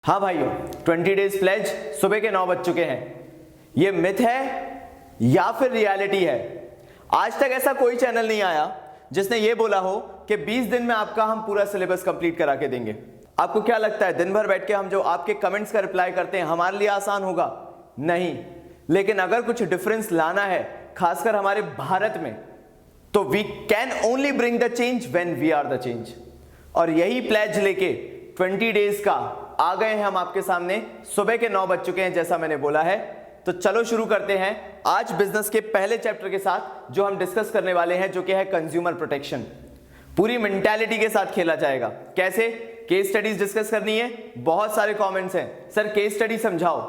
हाँ भाइयों, 20 days pledge सुबह के 9 बज चुके हैं। ये मिथ है या फिर रियलिटी है? आज तक ऐसा कोई चैनल नहीं आया जिसने ये बोला हो कि 20 दिन में आपका हम पूरा सिलेबस कंप्लीट करा के देंगे। आपको क्या लगता है दिन भर बैठ के हम जो आपके कमेंट्स का रिप्लाई करते हैं हमारे लिए आसान होगा? नहीं। लेकिन अगर कुछ डिफरेंस लाना है खासकर हमारे भारत में, तो we can only bring the change when we are the change. और यही प्लेज लेके 20 डेज का आ गए हैं हम आपके सामने। सुबह के 9 बज चुके हैं जैसा मैंने बोला है। तो चलो शुरू करते हैं आज बिजनेस के पहले चैप्टर के साथ जो हम डिस्कस करने वाले हैं, जो कि है कंज्यूमर प्रोटेक्शन। पूरी मेंटालिटी के साथ खेला जाएगा। कैसे? केस स्टडीज डिस्कस करनी है। बहुत सारे कमेंट्स हैं, सर केस स्टडी समझाओ।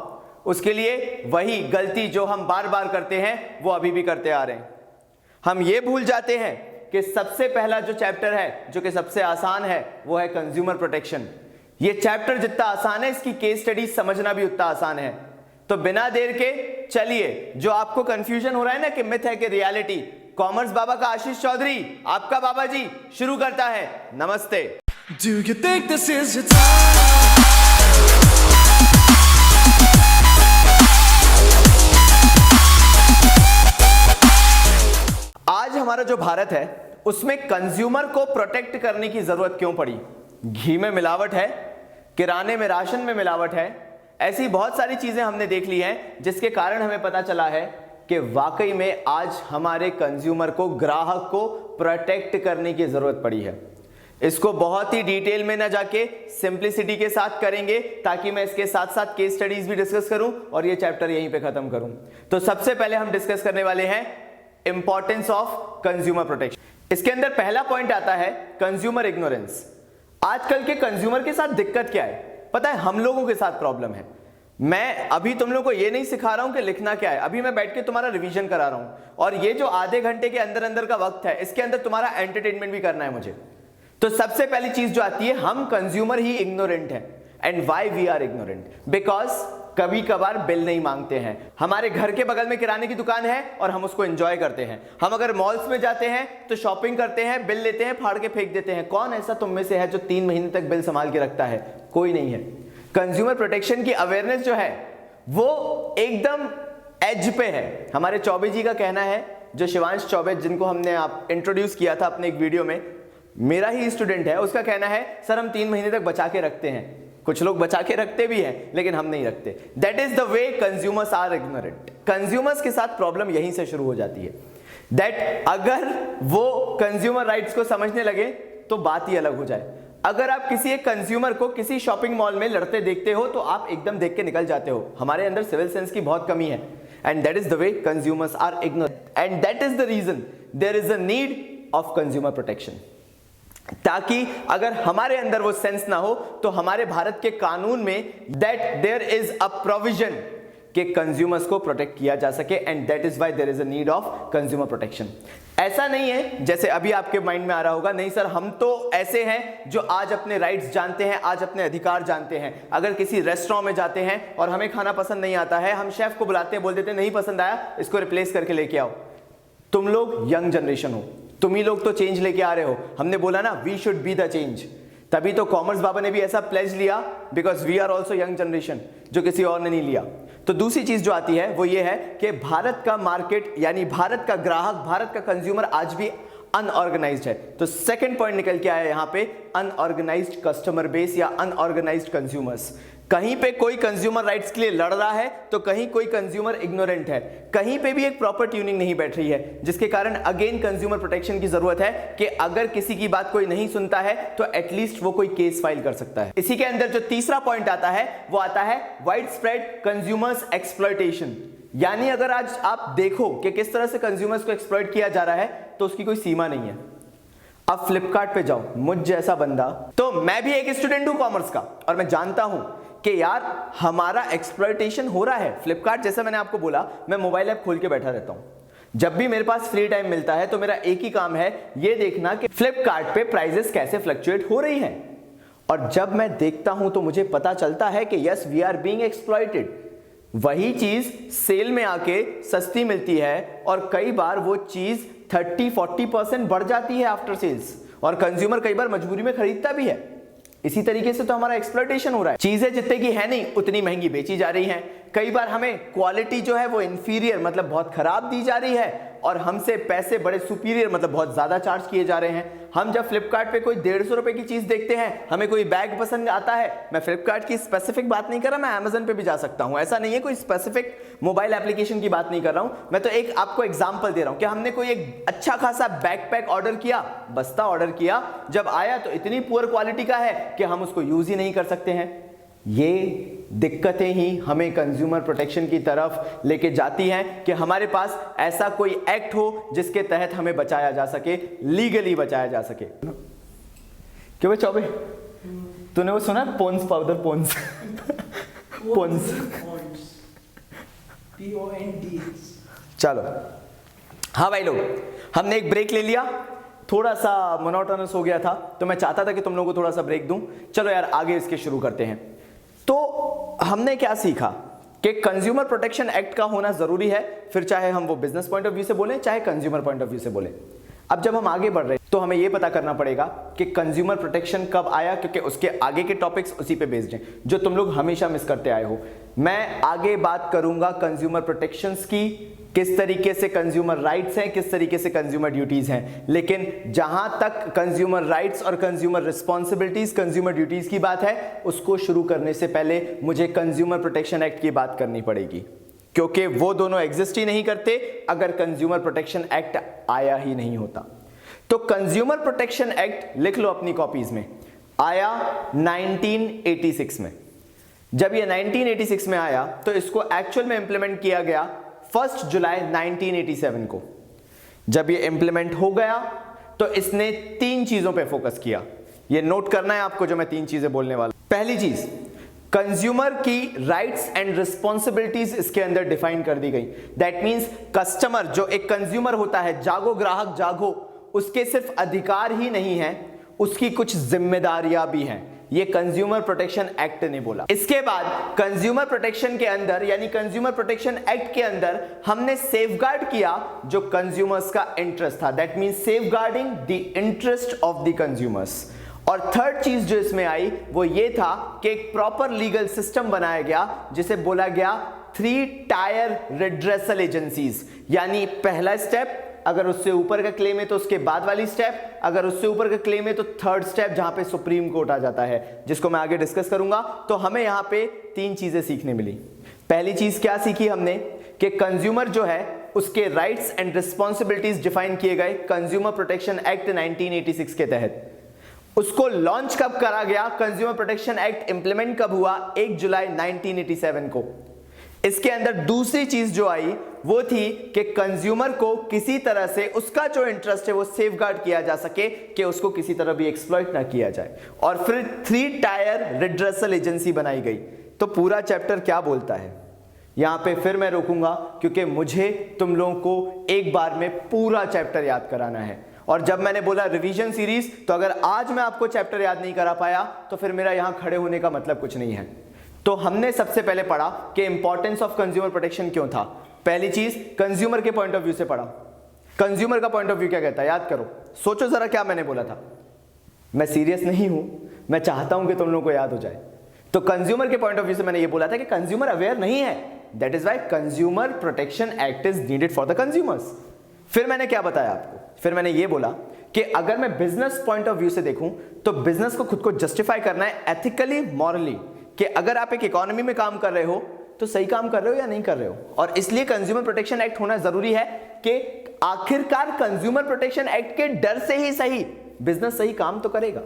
उसके लिए वही गलती जो हम बार बार करते हैं वो अभी भी करते आ रहे हैं। हम ये भूल जाते हैं कि सबसे पहला जो चैप्टर है, जो कि सबसे आसान है, वो है कंज्यूमर प्रोटेक्शन। ये चैप्टर जितना आसान है, इसकी केस स्टडी समझना भी उतना आसान है। तो बिना देर के चलिए, जो आपको कंफ्यूजन हो रहा है ना कि मिथ है कि रियलिटी, कॉमर्स बाबा का आशीष चौधरी, आपका बाबा जी, शुरू करता है। नमस्ते। Do you think this is your time? आज हमारा जो भारत है उसमें कंज्यूमर को प्रोटेक्ट करने की जरूरत क्यों पड़ी? घी में मिलावट है, किराने में राशन में मिलावट है, ऐसी बहुत सारी चीजें हमने देख ली हैं जिसके कारण हमें पता चला है कि वाकई में आज हमारे कंज्यूमर को, ग्राहक को प्रोटेक्ट करने की जरूरत पड़ी है। इसको बहुत ही डिटेल में ना जाके सिंप्लिसिटी के साथ करेंगे, ताकि मैं इसके साथ साथ केस स्टडीज भी डिस्कस करूं और ये चैप्टर यहीं पे खत्म करूं। तो सबसे पहले हम डिस्कस करने वाले हैं इंपॉर्टेंस ऑफ कंज्यूमर प्रोटेक्शन। इसके अंदर पहला पॉइंट आता है कंज्यूमर इग्नोरेंस। आजकल के कंज्यूमर के साथ दिक्कत क्या है पता है? हम लोगों के साथ प्रॉब्लम है। मैं अभी तुम लोगों को ये नहीं सिखा रहा हूं कि लिखना क्या है, अभी मैं बैठ के तुम्हारा रिवीजन करा रहा हूं। और ये जो आधे घंटे के अंदर अंदर का वक्त है, इसके अंदर तुम्हारा एंटरटेनमेंट भी करना है मुझे। तो सबसे पहली चीज जो आती है, हम कंज्यूमर ही इग्नोरेंट हैं। And why we are ignorant? Because कभी कभार बिल नहीं मांगते हैं। हमारे घर के बगल में किराने की दुकान है और हम उसको एंजॉय करते हैं। हम अगर मॉल्स में जाते हैं तो शॉपिंग करते हैं, बिल लेते हैं, फाड़ के फेंक देते हैं। कौन ऐसा तुम में से है जो 3 महीने तक बिल संभाल के रखता है? कोई नहीं है। कंज्यूमर प्रोटेक्शन की अवेयरनेस जो है वो एकदम एज पे है। हमारे चौबे जी का कहना है, जो शिवांश चौबे, जिनको हमने आप इंट्रोड्यूस किया था अपने एक वीडियो में, मेरा ही स्टूडेंट है, उसका कहना है सर हम 3 महीने तक बचा के रखते हैं। कुछ लोग बचा के रखते भी हैं लेकिन हम नहीं रखते। That is the way consumers are ignorant. Consumers के साथ प्रॉब्लम यहीं से शुरू हो जाती है। दैट अगर वो कंज्यूमर राइट्स को समझने लगे तो बात ही अलग हो जाए। अगर आप किसी एक कंज्यूमर को किसी शॉपिंग मॉल में लड़ते देखते हो तो आप एकदम देख के निकल जाते हो। हमारे अंदर सिविल सेंस की बहुत कमी है। And that is the way consumers are ignorant. And that is the reason there is a need of consumer protection. ताकि अगर हमारे अंदर वो सेंस ना हो तो हमारे भारत के कानून में that there is a provision कि कंज्यूमर्स को प्रोटेक्ट किया जा सके। And that is why there is a need of consumer protection. ऐसा नहीं है जैसे अभी आपके माइंड में आ रहा होगा, नहीं सर हम तो ऐसे हैं जो आज अपने राइट्स जानते हैं, आज अपने अधिकार जानते हैं। अगर किसी रेस्टोरेंट में जाते हैं और हमें खाना पसंद नहीं आता है, हम शेफ को बुलाते हैं, बोल देते हैं नहीं पसंद आया, इसको रिप्लेस करके लेके आओ। तुम लोग यंग जनरेशन हो, तुम ही लोग तो चेंज लेके आ रहे हो। हमने बोला ना we should be the change. तभी तो कॉमर्स बाबा ने भी ऐसा प्लेज लिया, because we are also young generation, जो किसी और ने नहीं लिया। तो दूसरी चीज जो आती है वो ये है कि भारत का मार्केट, यानी भारत का ग्राहक, भारत का कंज्यूमर आज भी अनऑर्गेनाइज्ड है। तो सेकंड पॉइंट निकल के आया यहां पे, अनऑर्गेनाइज्ड कस्टमर बेस या अनऑर्गेनाइज्ड कंज्यूमर्स। कहीं पे कोई कंज्यूमर राइट्स के लिए लड़ रहा है तो कहीं कोई कंज्यूमर इग्नोरेंट है। कहीं पे भी एक प्रॉपर ट्यूनिंग नहीं बैठ रही है, जिसके कारण अगेन कंज्यूमर प्रोटेक्शन की जरूरत है कि अगर किसी की बात कोई नहीं सुनता है तो एटलीस्ट वो कोई केस फाइल कर सकता है। इसी के अंदर जो तीसरा पॉइंट आता है वो आता है वाइड स्प्रेड कंज्यूमर्स एक्सप्लॉयटेशन। यानी अगर आज आप देखो कि किस तरह से कंज्यूमर्स को एक्सप्लॉइट किया जा रहा है तो उसकी कोई सीमा नहीं है। अब फ्लिपकार्ट पे जाओ, मुझ जैसा बंदा, तो मैं भी एक स्टूडेंट हूं कॉमर्स का और मैं जानता हूं कि यार हमारा एक्सप्लॉयटेशन हो रहा है। फ्लिपकार्ट, जैसा मैंने आपको बोला, मैं मोबाइल ऐप खोल के बैठा रहता हूं। जब भी मेरे पास फ्री टाइम मिलता है तो मेरा एक ही काम है ये देखना कि फ्लिपकार्ट पे प्राइसेस कैसे फ्लक्चुएट हो रही हैं। और जब मैं देखता हूं तो मुझे पता चलता है कि yes we are being exploited. वही चीज सेल में आके सस्ती मिलती है और कई बार वो चीज 30-40% बढ़ जाती है आफ्टर सेल्स, और कंज्यूमर कई बार मजबूरी में खरीदता भी है। इसी तरीके से तो हमारा एक्सप्लॉयटेशन हो रहा है। चीजें जितने की है नहीं उतनी महंगी बेची जा रही हैं। कई बार हमें क्वालिटी जो है वो इंफीरियर मतलब बहुत खराब दी जा रही है और हमसे पैसे बड़े सुपीरियर मतलब बहुत ज्यादा चार्ज किए जा रहे हैं। हम जब फ्लिपकार्ट पे कोई 150 रुपए की चीज देखते हैं, हमें कोई बैग पसंद आता है, मैं फ्लिपकार्ट की स्पेसिफिक बात नहीं कर रहा, मैं अमेजन पे भी जा सकता हूं, ऐसा नहीं है, कोई स्पेसिफिक मोबाइल एप्लीकेशन की बात नहीं कर रहा हूं, मैं तो एक आपको एग्जांपल दे रहा हूं कि हमने कोई एक अच्छा खासा बैकपैक ऑर्डर किया, बस्ता ऑर्डर किया, जब आया तो इतनी पुअर क्वालिटी का है कि हम उसको यूज ही नहीं कर सकते हैं। ये दिक्कतें ही हमें कंज्यूमर प्रोटेक्शन की तरफ लेके जाती हैं कि हमारे पास ऐसा कोई एक्ट हो जिसके तहत हमें बचाया जा सके, लीगली बचाया जा सके। क्यों भाई चौबे, तूने वो सुना पोन्स पाउडर, पोन्स पोन्स चलो हाँ भाई लोग, हमने एक ब्रेक ले लिया, थोड़ा सा मोनोटोनस हो गया था तो मैं चाहता था कि तुम लोगों को थोड़ा सा ब्रेक दूं। चलो यार आगे इसके शुरू करते हैं। तो हमने क्या सीखा कि कंज्यूमर प्रोटेक्शन एक्ट का होना जरूरी है, फिर चाहे हम वो बिजनेस पॉइंट ऑफ व्यू से बोलें चाहे कंज्यूमर पॉइंट ऑफ व्यू से बोलें। अब जब हम आगे बढ़ रहे हैं तो हमें यह पता करना पड़ेगा कि कंज्यूमर प्रोटेक्शन कब आया, क्योंकि उसके आगे के टॉपिक्स उसी पे बेस्ड हैं जो तुम लोग हमेशा मिस करते आए हो। मैं आगे बात करूंगा कंज्यूमर प्रोटेक्शंस की, किस तरीके से कंज्यूमर राइट्स हैं, किस तरीके से कंज्यूमर ड्यूटीज हैं, लेकिन जहां तक कंज्यूमर राइट्स और कंज्यूमर रिस्पॉन्सिबिलिटीज, कंज्यूमर ड्यूटीज की बात है, उसको शुरू करने से पहले मुझे कंज्यूमर प्रोटेक्शन एक्ट की बात करनी पड़ेगी, क्योंकि वो दोनों एग्जिस्ट ही नहीं करते अगर कंज्यूमर प्रोटेक्शन एक्ट आया ही नहीं होता। तो कंज्यूमर प्रोटेक्शन एक्ट लिख लो अपनी कॉपीज में, आया 1986 में। जब ये 1986 में आया तो इसको एक्चुअल में इंप्लीमेंट किया गया 1 जुलाई 1987 को। जब ये इंप्लीमेंट हो गया तो इसने 3 चीजों पे फोकस किया। ये नोट करना है आपको जो मैं 3 चीजें बोलने वाला। पहली चीज, कंज्यूमर की राइट्स एंड रिस्पॉन्सिबिलिटीज इसके अंदर डिफाइन कर दी गई। दैट मींस कस्टमर जो एक कंज्यूमर होता है, जागो ग्राहक जागो, उसके सिर्फ अधिकार ही नहीं है, उसकी कुछ जिम्मेदारियां भी हैं। ये कंज्यूमर प्रोटेक्शन एक्ट ने बोला। इसके बाद कंज्यूमर प्रोटेक्शन के अंदर यानी कंज्यूमर प्रोटेक्शन एक्ट के अंदर हमने सेफगार्ड किया जो कंज्यूमर्स का इंटरेस्ट था। That means safeguarding the interest of the consumers. और थर्ड चीज जो इसमें आई वो ये था कि एक प्रॉपर लीगल सिस्टम बनाया गया जिसे बोला गया 3 टायर रिड्रेसल एजेंसीज। यानी पहला स्टेप, अगर उससे ऊपर का क्लेम है तो उसके बाद वाली स्टेप, अगर उससे ऊपर का क्लेम है तो थर्ड स्टेप जहां पे सुप्रीम कोर्ट आ जाता है, जिसको मैं आगे डिस्कस करूंगा। तो हमें यहां पे 3 चीजें सीखने मिली। पहली चीज क्या सीखी हमने कि कंज्यूमर जो है उसके राइट्स एंड रिस्पॉन्सिबिलिटीज डिफाइन किए गए कंज्यूमर प्रोटेक्शन एक्ट 1986 के तहत। उसको लॉन्च कब करा गया, कंज्यूमर प्रोटेक्शन एक्ट इंप्लीमेंट कब हुआ, 1 जुलाई 1987 को। इसके अंदर दूसरी चीज जो आई वो थी कि कंज्यूमर को किसी तरह से उसका जो इंटरेस्ट है वो सेफगार्ड किया जा सके कि उसको किसी तरह भी एक्सप्लॉइट ना किया जाए। और फिर 3 टायर रिड्रेसल एजेंसी बनाई गई। तो पूरा चैप्टर क्या बोलता है यहां पे फिर मैं रोकूंगा, क्योंकि मुझे तुम लोगों को एक बार में पूरा चैप्टर याद कराना है। और जब मैंने बोला रिवीजन सीरीज, तो अगर आज मैं आपको चैप्टर याद नहीं करा पाया तो फिर मेरा यहां खड़े होने का मतलब कुछ नहीं है। तो हमने सबसे पहले पढ़ा कि इंपॉर्टेंस ऑफ कंज्यूमर प्रोटेक्शन क्यों था। पहली चीज कंज्यूमर के पॉइंट ऑफ व्यू से पढ़ा। कंज्यूमर का पॉइंट ऑफ व्यू क्या कहता है, याद करो, सोचो जरा क्या मैंने बोला था। मैं सीरियस नहीं हूं, मैं चाहता हूं कि तुम लोगों को याद हो जाए। तो कंज्यूमर के पॉइंट ऑफ व्यू से मैंने ये बोला था कि कंज्यूमर अवेयर नहीं है, that is why consumer protection act is needed for the consumers. फिर मैंने क्या बताया आपको, फिर मैंने ये बोला कि अगर मैं बिजनेस पॉइंट ऑफ व्यू से देखूं तो बिजनेस को खुद को जस्टिफाई करना है एथिकली, मॉरली, कि अगर आप एक इकोनॉमी में काम कर रहे हो तो सही काम कर रहे हो या नहीं कर रहे हो। और इसलिए कंज्यूमर प्रोटेक्शन एक्ट होना जरूरी है कि आखिरकार कंज्यूमर प्रोटेक्शन एक्ट के डर से ही सही बिजनेस सही काम तो करेगा।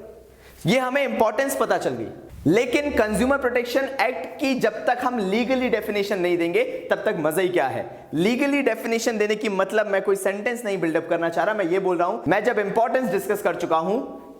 ये हमें इंपॉर्टेंस पता चल गई। लेकिन कंज्यूमर प्रोटेक्शन एक्ट की जब तक हम लीगली डेफिनेशन नहीं देंगे तब तक मजा ही क्या है। लीगली डेफिनेशन देने की मतलब मैं कोई सेंटेंस नहीं बिल्डअप करना चाह रहा, मैं ये बोल रहा हूं मैं जब इंपॉर्टेंस डिस्कस कर चुका हूं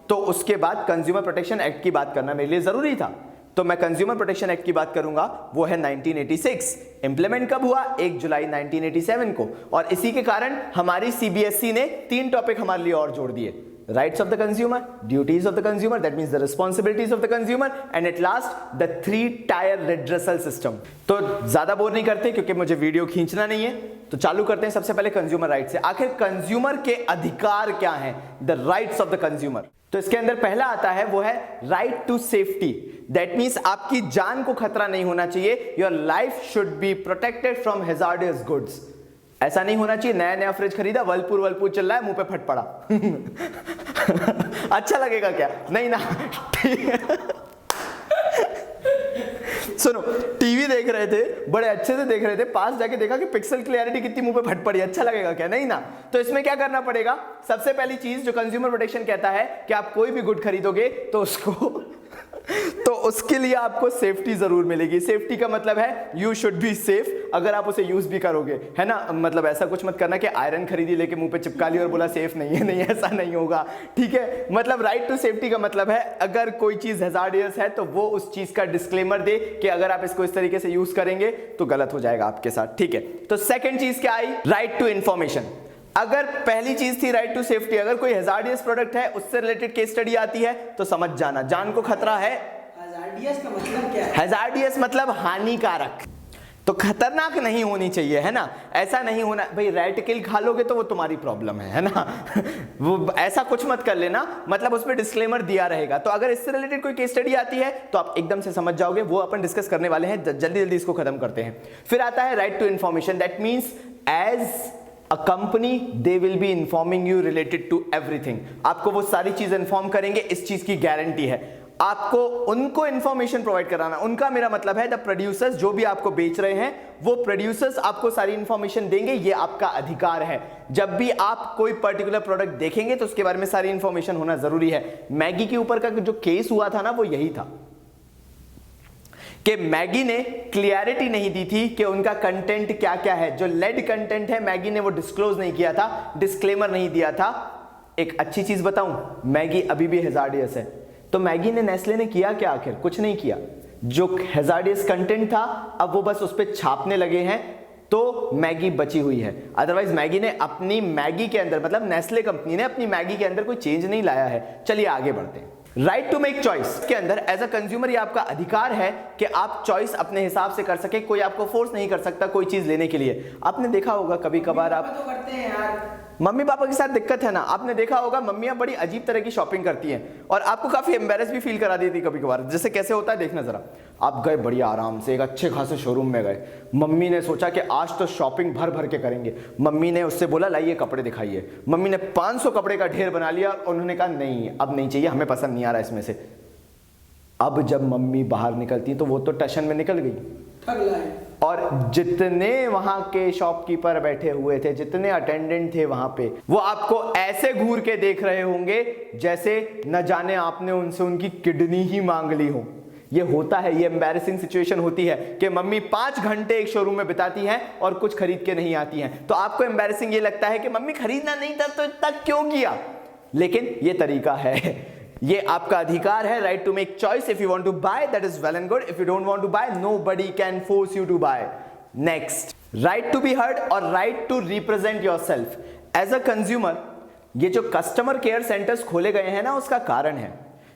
तो उसके बाद कंज्यूमर प्रोटेक्शन एक्ट की बात करना मेरे लिए जरूरी था। तो मैं कंज्यूमर प्रोटेक्शन एक्ट की बात करूंगा, वो है 1986। इंप्लीमेंट कब हुआ, 1 जुलाई 1987 को। और इसी के कारण हमारी सीबीएसई ने 3 टॉपिक हमारे लिए और जोड़ दिए, rights of the consumer, duties of the consumer, that means the responsibilities of the consumer, and at last the 3 tyre redressal system. तो ज्यादा बोर नहीं करते क्योंकि मुझे वीडियो खींचना नहीं है, तो चालू करते हैं सबसे पहले कंज्यूमर राइट से। आखिर कंज्यूमर के अधिकार क्या हैं, the rights of the consumer. तो इसके अंदर पहला आता है वो है right to safety. That means आपकी जान को खतरा नहीं होना चाहिए। Your life should be protected from hazardous goods. ऐसा नहीं होना चाहिए नया नया फ्रिज खरीदा, वर्लपूल चल रहा है, मुंह पे फट पड़ा अच्छा लगेगा क्या? नहीं ना सुनो, टीवी देख रहे थे, बड़े अच्छे से देख रहे थे, पास जाके देखा कि पिक्सल क्लियरिटी कितनी मुंह पे फट पड़ी, अच्छा लगेगा क्या? नहीं ना। तो इसमें क्या करना पड़ेगा? सबसे पहली चीज जो कंज्यूमर प्रोटेक्शन कहता है कि आप कोई भी गुड खरीदोगे तो उसके लिए आपको सेफ्टी जरूर मिलेगी। सेफ्टी का मतलब है यू शुड बी सेफ अगर आप उसे यूज भी करोगे, है ना। मतलब ऐसा कुछ मत करना कि आयरन खरीदी लेके मुंह पे चिपका ली और बोला सेफ नहीं है, नहीं ऐसा नहीं होगा, ठीक है। मतलब राइट टू सेफ्टी का मतलब है अगर कोई चीज हैजार्डियस है तो वो उस चीज का डिस्क्लेमर दे कि अगर आप इसको इस तरीके से यूज करेंगे तो गलत हो जाएगा आपके साथ, ठीक है। तो सेकंड चीज क्या आई? Right to information. अगर पहली चीज थी राइट टू सेफ्टी, अगर कोई हैजार्डियस प्रोडक्ट है उससे रिलेटेड केस स्टडी आती है तो समझ जाना जान को खतरा है। हैजार्डियस का मतलब क्या है? हैजार्डियस मतलब हानिकारक, तो खतरनाक नहीं होनी चाहिए, है ना। ऐसा नहीं होना भाई रेड किल खा लोगे तो वो तुम्हारी प्रॉब्लम है ना वो ऐसा कुछ मत कर लेना, मतलब उस पर डिस्क्लेमर दिया रहेगा। तो अगर इससे रिलेटेड कोई केस स्टडी आती है तो आप एकदम से समझ जाओगे, वो अपन डिस्कस करने वाले हैं, जल्दी जल्दी इसको खत्म करते हैं। फिर आता है right to information. That means as a company they will be informing you related to everything. आपको वो सारी चीज इन्फॉर्म करेंगे, इस चीज की गारंटी है। आपको उनको इंफॉर्मेशन प्रोवाइड कराना, उनका मेरा मतलब है द प्रोड्यूसर्स, जो भी आपको बेच रहे हैं वो प्रोड्यूसर्स आपको सारी इंफॉर्मेशन देंगे, ये आपका अधिकार है। जब भी आप कोई पर्टिकुलर प्रोडक्ट देखेंगे तो उसके बारे में सारी इंफॉर्मेशन होना जरूरी है। मैगी के ऊपर का जो केस हुआ था ना वो यही था कि मैगी ने क्लियरिटी नहीं दी थी कि उनका कंटेंट क्या क्या है। जो लेड कंटेंट है मैगी ने वो डिस्क्लोज नहीं किया था, डिस्क्लेमर नहीं दिया था। एक अच्छी चीज बताऊं, मैगी अभी भी हैजार्डियस है, तो मैगी ने, नेस्ले ने किया क्या? आखिर कुछ नहीं किया। जो हैजार्डियस कंटेंट था अब वो बस उस पर छापने लगे हैं तो मैगी बची हुई है। अदरवाइज मैगी ने अपनी मैगी के अंदर, मतलब नेस्ले कंपनी ने अपनी मैगी के अंदर कोई चेंज नहीं लाया है। चलिए आगे बढ़ते हैं। राइट टू मेक चॉइस के अंदर एज अ कंज्यूमर ये आपका अधिकार है कि आप चॉइस अपने हिसाब से कर सके, कोई आपको फोर्स नहीं कर सकता कोई चीज लेने के लिए। आपने देखा होगा कभी कभार आप तो करते हैं यार, मम्मी पापा के साथ दिक्कत है ना, आपने देखा होगा मम्मियां बड़ी अजीब तरह की शॉपिंग करती हैं और आपको काफी एम्बेरस भी फील करा देती कभी कभार। जैसे कैसे होता है देखना जरा, आप गए बढ़िया आराम से एक अच्छे खासे शोरूम में गए, मम्मी ने सोचा कि आज तो शॉपिंग भर भर के करेंगे। मम्मी ने उससे बोला लाइए कपड़े दिखाइए, मम्मी ने 500 कपड़े का ढेर बना लिया और उन्होंने कहा नहीं अब नहीं चाहिए, हमें पसंद नहीं आ रहा इसमें से। अब जब मम्मी बाहर निकलती तो वो तो टशन में निकल गई, ठगला है। और जितने वहां के शॉपकीपर बैठे हुए थे, जितने अटेंडेंट थे वहां पे, वो आपको ऐसे घूर के देख रहे होंगे जैसे न जाने आपने उनसे उनकी किडनी ही मांग ली हो। ये होता है, ये एम्बैरेसिंग सिचुएशन होती है कि मम्मी 5 घंटे एक शोरूम में बिताती हैं और कुछ खरीद के नहीं आती हैं। तो आपको एम्बैरेसिंग ये लगता है कि मम्मी खरीदना नहीं था तो इतना क्यों किया, लेकिन ये तरीका है, ये आपका अधिकार है। Right to make choice. If you want to buy that is well and good, if you don't want to buy nobody can force you to buy. Next, right to be heard और right to represent yourself as a consumer. ये जो customer care centres खोले गए हैं ना, उसका कारण है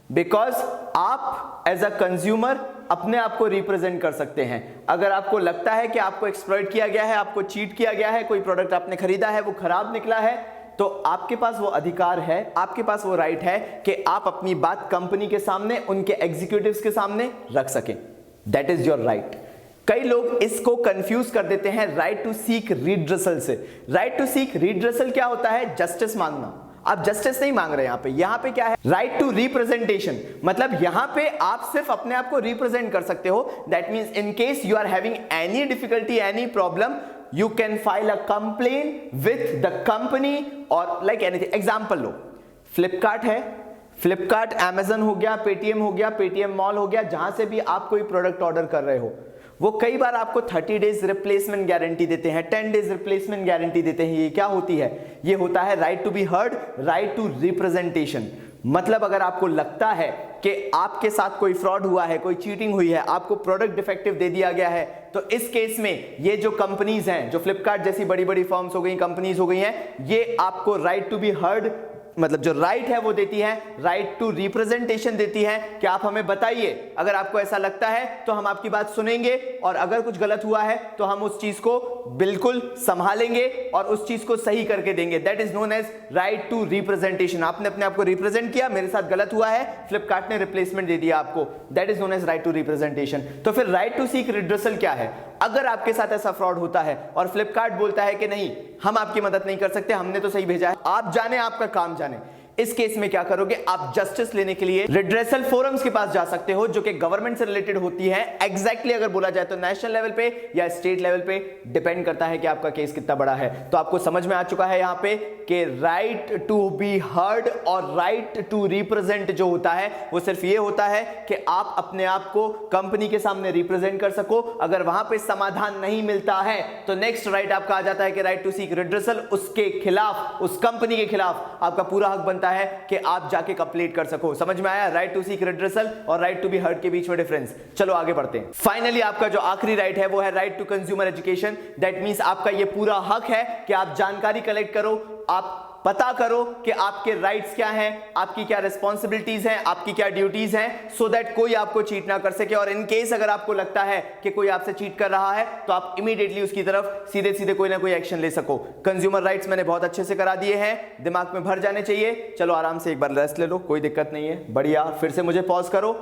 बिकॉज आप एज अ कंज्यूमर अपने आप को रिप्रेजेंट कर सकते हैं। अगर आपको लगता है कि आपको एक्सप्लॉइट किया गया है, आपको चीट किया गया है, कोई प्रोडक्ट आपने खरीदा है वो खराब निकला है, तो आपके पास वो अधिकार है, आपके पास वो राइट है कि आप अपनी बात कंपनी के सामने, उनके एग्जीक्यूटिव्स के सामने रख सकें। That is your right. कई लोग इसको कंफ्यूज कर देते हैं राइट टू सीक रिड्रेसल से। राइट टू सीक रिड्रेसल क्या होता है? जस्टिस मांगना। आप जस्टिस नहीं मांग रहे यहां पे क्या है? राइट टू रिप्रेजेंटेशन, मतलब यहां पे आप सिर्फ अपने आप को रिप्रेजेंट कर सकते हो। That means in case you are having any difficulty, any problem, you can file a complaint with the company or like anything. Example लो, फ्लिपकार्ट है, फ्लिपकार्ट, Amazon हो गया, पेटीएम हो गया, पेटीएम मॉल हो गया, जहां से भी आप कोई प्रोडक्ट ऑर्डर कर रहे हो, वो कई बार आपको 30 डेज रिप्लेसमेंट गारंटी देते हैं, 10 डेज रिप्लेसमेंट गारंटी देते हैं। ये क्या होती है? ये होता है right to be heard, right to representation. मतलब अगर आपको लगता है कि आपके साथ कोई फ्रॉड हुआ है, कोई चीटिंग हुई है, आपको प्रोडक्ट डिफेक्टिव दे दिया गया है, तो इस केस में ये जो कंपनीज हैं, जो फ्लिपकार्ट जैसी बड़ी बड़ी फर्म्स हो गई, कंपनीज हो गई हैं, ये आपको राइट टू बी हर्ड मतलब जो राइट है वो देती है राइट टू रिप्रेजेंटेशन देती है कि आप हमें बताइए, अगर आपको ऐसा लगता है तो हम आपकी बात सुनेंगे और अगर कुछ गलत हुआ है तो हम उस चीज को बिल्कुल संभालेंगे और उस चीज को सही करके देंगे। That is known as right to representation. आपने अपने आप को रिप्रेजेंट किया, मेरे साथ गलत हुआ है, फ्लिपकार्ट ने रिप्लेसमेंट दे दिया आपको, that is known as right to representation. तो फिर राइट टू सीक रिड्रेसल क्या है? अगर आपके साथ ऐसा फ्रॉड होता है और फ्लिपकार्ट बोलता है कि नहीं हम आपकी मदद नहीं कर सकते, हमने तो सही भेजा है, आप जाने आपका काम जाने, इस केस में क्या करोगे? आप जस्टिस लेने के लिए रिड्रेसल फोरम्स के पास जा सकते हो जो कि गवर्नमेंट से रिलेटेड होती है। एग्जैक्टली अगर बोला जाए तो नेशनल लेवल पे या स्टेट लेवल पे, डिपेंड करता है कि आपका केस कितना बड़ा है। तो आपको समझ में आ चुका है यहां पे कि राइट टू बी हर्ड और राइट टू रिप्रेजेंट जो होता है वो सिर्फ ये होता है कि आप अपने आप को कंपनी के सामने रिप्रेजेंट कर सको। अगर वहां पे समाधान नहीं मिलता है तो नेक्स्ट राइट आपका आ जाता है कि राइट टू सीक रिड्रेसल। उसके खिलाफ, उस कंपनी के खिलाफ आपका पूरा हक बनता है कि आप जाके कंप्लीट कर सको। समझ में आया राइट टू सीक रिड्रेसल और राइट टू बी हर्ड के बीच में डिफरेंस? चलो आगे बढ़ते हैं। फाइनली आपका जो आखिरी राइट है वो है right to consumer education. That means आपका ये पूरा हक है कि आप जानकारी कलेक्ट करो, आप पता करो कि आपके राइट्स क्या हैं, आपकी क्या रिस्पॉन्सिबिलिटीज हैं, आपकी क्या ड्यूटीज हैं, सो दैट कोई आपको चीट ना कर सके। और इन केस अगर आपको लगता है कि कोई आपसे चीट कर रहा है तो आप इमीडिएटली उसकी तरफ सीधे सीधे कोई ना कोई एक्शन ले सको। कंज्यूमर राइट्स मैंने बहुत अच्छे से करा दिए हैं, दिमाग में भर जाने चाहिए। चलो आराम से एक बार रेस्ट ले लो, कोई दिक्कत नहीं है, बढ़िया। फिर से मुझे पॉज करो,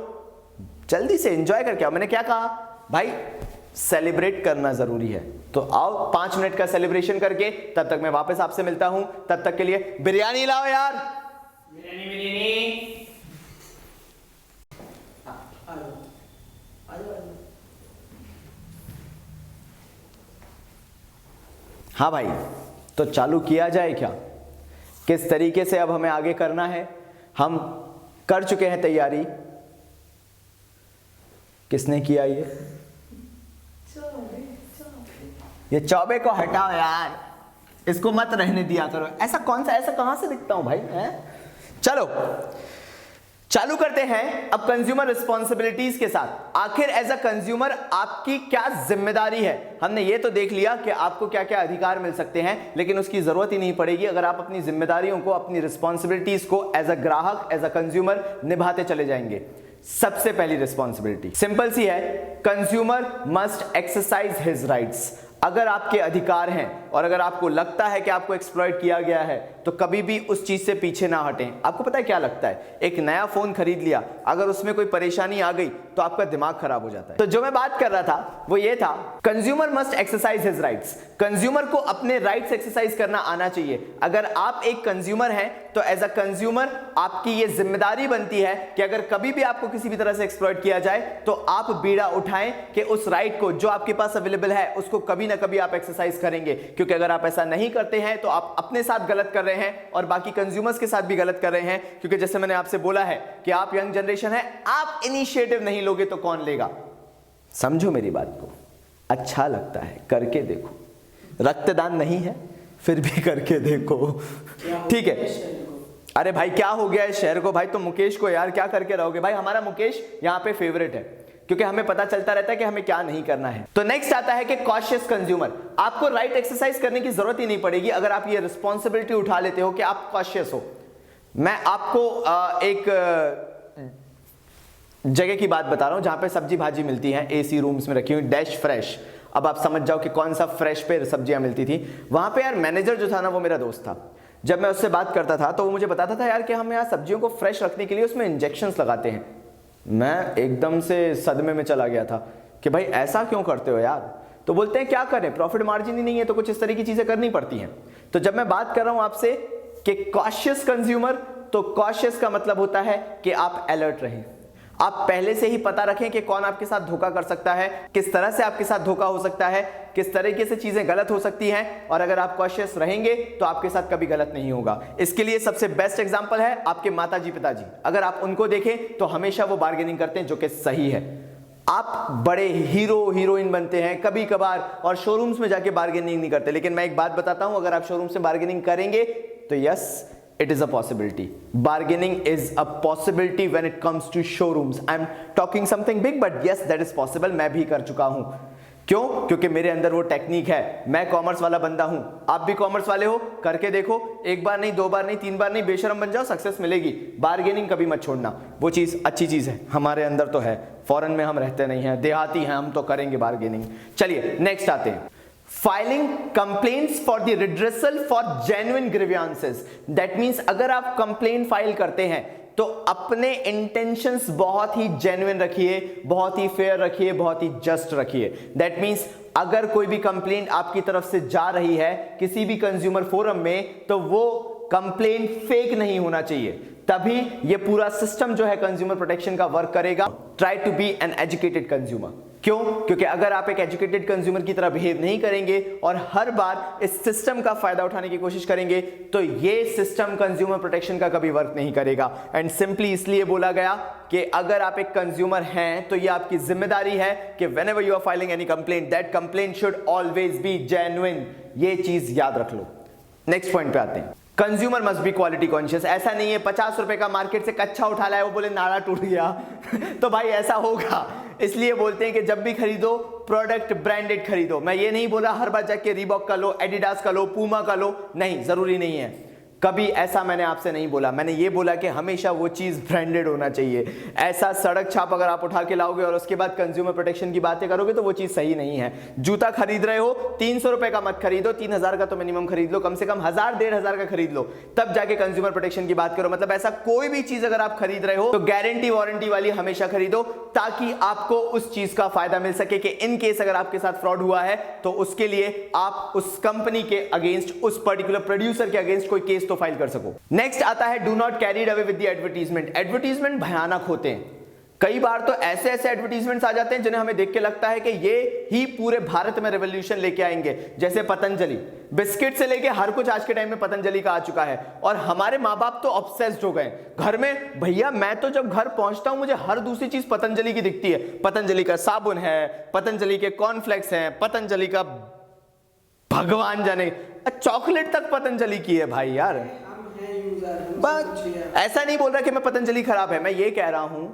जल्दी से एंजॉय करके आओ। मैंने क्या कहा भाई? सेलिब्रेट करना जरूरी है। तो आओ 5 मिनट का सेलिब्रेशन करके, तब तक मैं वापस आपसे मिलता हूं। तब तक के लिए बिरयानी लाओ यार, बिरयानी। आ जाओ। हाँ भाई, तो चालू किया जाए क्या? किस तरीके से अब हमें आगे करना है? हम कर चुके हैं तैयारी। किसने किया ये चौबे को हटाओ यार, इसको मत रहने दिया करो। ऐसा कौन सा, ऐसा कहां से दिखता हूं भाई है? चलो चालू करते हैं अब कंज्यूमर रिस्पॉन्सिबिलिटीज के साथ। आखिर एज अ कंज्यूमर आपकी क्या जिम्मेदारी है? हमने ये तो देख लिया कि आपको क्या क्या अधिकार मिल सकते हैं, लेकिन उसकी जरूरत ही नहीं पड़ेगी अगर आप अपनी जिम्मेदारियों को, अपनी रिस्पॉन्सिबिलिटीज को एज अ ग्राहक, एज अ कंज्यूमर निभाते चले जाएंगे। सबसे पहली रिस्पॉन्सिबिलिटी सिंपल सी है, consumer must exercise his rights. अगर आपके अधिकार हैं और अगर आपको लगता है कि आपको एक्सप्लॉइट किया गया है तो कभी भी उस चीज से पीछे ना हटें। आपको पता है क्या लगता है? एक नया फोन खरीद लिया, अगर उसमें कोई परेशानी आ गई तो आपका दिमाग खराब हो जाता है। तो जो मैं बात कर रहा था वो ये था, consumer must exercise his rights. Consumer को अपने राइट्स एक्सरसाइज करना आना चाहिए। अगर आप एक कंज्यूमर हैं तो एज अ कंज्यूमर आपकी ये जिम्मेदारी बनती है कि अगर कभी भी आपको किसी भी तरह से एक्सप्लॉइट किया जाए तो आप बीड़ा उठाएं कि उस राइट को जो आपके पास अवेलेबल है उसको कभी ना कभी आप एक्सरसाइज करेंगे। क्योंकि अगर आप ऐसा नहीं करते हैं तो आप अपने साथ गलत कर रहे हैं और बाकी कंज्यूमर्स के साथ भी गलत कर रहे हैं। क्योंकि जैसे मैंने आपसे बोला है कि आप यंग जनरेशन है, आप इनिशिएटिव नहीं लोगे तो कौन लेगा? समझो मेरी बात को, अच्छा लगता है करके देखो। रक्तदान नहीं है फिर भी करके देखो, ठीक है? अरे भाई क्या हो गया इस शहर को? भाई तो मुकेश को यार क्या करके रहोगे? भाई हमारा मुकेश यहाँ पे फेवरेट है क्योंकि हमें पता चलता रहता है कि हमें क्या नहीं करना है। तो नेक्स्ट आता है कि कॉशियस कंज्यूमर। आपको राइट एक्सरसाइज करने की जरूरत ही नहीं पड़ेगी अगर आप ये रिस्पॉन्सिबिलिटी उठा लेते हो कि आप कॉशियस हो। मैं आपको एक जगह की बात बता रहा हूं जहां पे सब्जी भाजी मिलती है, एसी रूम्स में रखी हुई, डैश फ्रेश। अब आप समझ जाओ कि कौन सा फ्रेश पे सब्जियां मिलती थी। वहां पे यार मैनेजर जो था ना वो मेरा दोस्त था। जब मैं उससे बात करता था तो वो मुझे बताता था यार कि हम यहाँ सब्जियों को फ्रेश रखने के लिए उसमें इंजेक्शंस लगाते हैं। मैं एकदम से सदमे में चला गया था कि भाई ऐसा क्यों करते हो यार? तो बोलते हैं क्या करें, प्रॉफिट मार्जिन ही नहीं है तो कुछ इस तरह की चीजें करनी पड़ती हैं। तो जब मैं बात कर रहा हूं आपसे कि कॉशियस कंज्यूमर, तो कॉशियस का मतलब होता है कि आप अलर्ट रहें। आप पहले से ही पता रखें कि कौन आपके साथ धोखा कर सकता है, किस तरह से आपके साथ धोखा हो सकता है, किस तरीके से चीजें गलत हो सकती हैं। और अगर आप कॉशियस रहेंगे तो आपके साथ कभी गलत नहीं होगा। इसके लिए सबसे बेस्ट एग्जांपल है आपके माताजी पिताजी। अगर आप उनको देखें तो हमेशा वो बार्गेनिंग करते हैं, जो कि सही है। आप बड़े हीरो हीरोइन बनते हैं कभी कभार और शोरूम्स में जाके बार्गेनिंग नहीं करते। लेकिन मैं एक बात बताता हूं, अगर आप शोरूम से बार्गेनिंग करेंगे तो yes, it is a possibility. Bargaining is a possibility when it comes to showrooms. I'm talking something big, but yes, that is possible. मैं भी कर चुका हूं। क्यों? क्योंकि मेरे अंदर वो टेक्निक है। मैं कॉमर्स वाला बंदा हूं, आप भी कॉमर्स वाले हो, करके देखो, एक बार नहीं, दो बार नहीं, तीन बार नहीं, बेशरम बन जाओ, सक्सेस मिलेगी। बार्गेनिंग कभी मत छोड़ना, वो चीज अच्छी चीज है, हमारे अंदर तो है। फॉरेन में हम रहते नहीं हैं, देहाती हैं, हम तो करेंगे बार्गेनिंग। चलिए नेक्स्ट आते हैं। Filing complaints for the redressal for genuine grievances. That means अगर आप कंप्लेंट फाइल करते हैं तो अपने इंटेंशंस बहुत ही जेन्युइन रखिए, बहुत ही फेयर रखिए, बहुत ही जस्ट रखिए। दैट मींस अगर कोई भी कंप्लेंट आपकी तरफ से जा रही है किसी भी कंज्यूमर फोरम में, तो वो कंप्लेंट फेक नहीं होना चाहिए, तभी ये पूरा सिस्टम जो है कंज्यूमर प्रोटेक्शन का वर्क करेगा। Try to be an educated consumer. क्यों? क्योंकि अगर आप एक एजुकेटेड कंज्यूमर की तरह बिहेव नहीं करेंगे और हर बार इस सिस्टम का फायदा उठाने की कोशिश करेंगे, तो ये सिस्टम कंज्यूमर प्रोटेक्शन का कभी वर्क नहीं करेगा। एंड सिंपली इसलिए बोला गया कि अगर आप एक कंज्यूमर हैं तो ये आपकी जिम्मेदारी है कि whenever you are filing any complaint, that complaint should always be genuine. ये चीज याद रख लो। नेक्स्ट पॉइंट पे आते हैं। Consumer must be quality conscious. ऐसा नहीं है 50 रुपए का मार्केट से कच्चा उठा लाया, वो बोले नाड़ा टूट गया तो भाई ऐसा होगा। इसलिए बोलते हैं कि जब भी खरीदो प्रोडक्ट ब्रांडेड खरीदो। मैं ये नहीं बोला हर बार जाके रीबॉक का लो, एडिडास का लो, पूमा का लो, नहीं, जरूरी नहीं है। कभी ऐसा मैंने आपसे नहीं बोला। मैंने ये बोला कि हमेशा वो चीज ब्रांडेड होना चाहिए। ऐसा सड़क छाप अगर आप उठा के लाओगे और उसके बाद कंज्यूमर प्रोटेक्शन की बातें करोगे तो वो चीज सही नहीं है। जूता खरीद रहे हो 300 रुपए का मत खरीदो, 3000 का तो मिनिमम खरीद लो, कम से कम 1000-1500 का खरीद लो, तब जाके कंज्यूमर प्रोटेक्शन की बात करो। मतलब ऐसा कोई भी चीज अगर आप खरीद रहे हो तो गारंटी वारंटी वाली हमेशा खरीदो, ताकि आपको उस चीज का फायदा मिल सके कि इन केस अगर आपके साथ फ्रॉड हुआ है तो उसके लिए आप उस कंपनी के अगेंस्ट, उस पर्टिकुलर प्रोड्यूसर के अगेंस्ट कोई केस तो फाइल कर सको। नेक्स्ट आता है do not carried away with the advertisement. Advertisement भयानक होते हैं। कई बार तो ऐसे ऐसे एडवर्टीजमेंट्स आ जाते हैं जिन्हें हमें देख के लगता है कि ये ही पूरे भारत में रेवोल्यूशन लेके आएंगे। जैसे पतंजलि बिस्किट से लेके हर कुछ आज के टाइम में पतंजलि का आ चुका है, और हमारे माँ बाप तो ऑब्सेस्ड हो गए घर में। भैया मैं तो जब घर पहुंचता हूं मुझे हर दूसरी चीज पतंजलि की दिखती है। पतंजलि का साबुन है, पतंजलि के कॉर्नफ्लेक्स हैं, पतंजलि का भगवान जाने चॉकलेट तक पतंजलि की है भाई यार। ऐसा नहीं बोल रहा कि मैं पतंजलि खराब है, मैं ये कह रहा हूं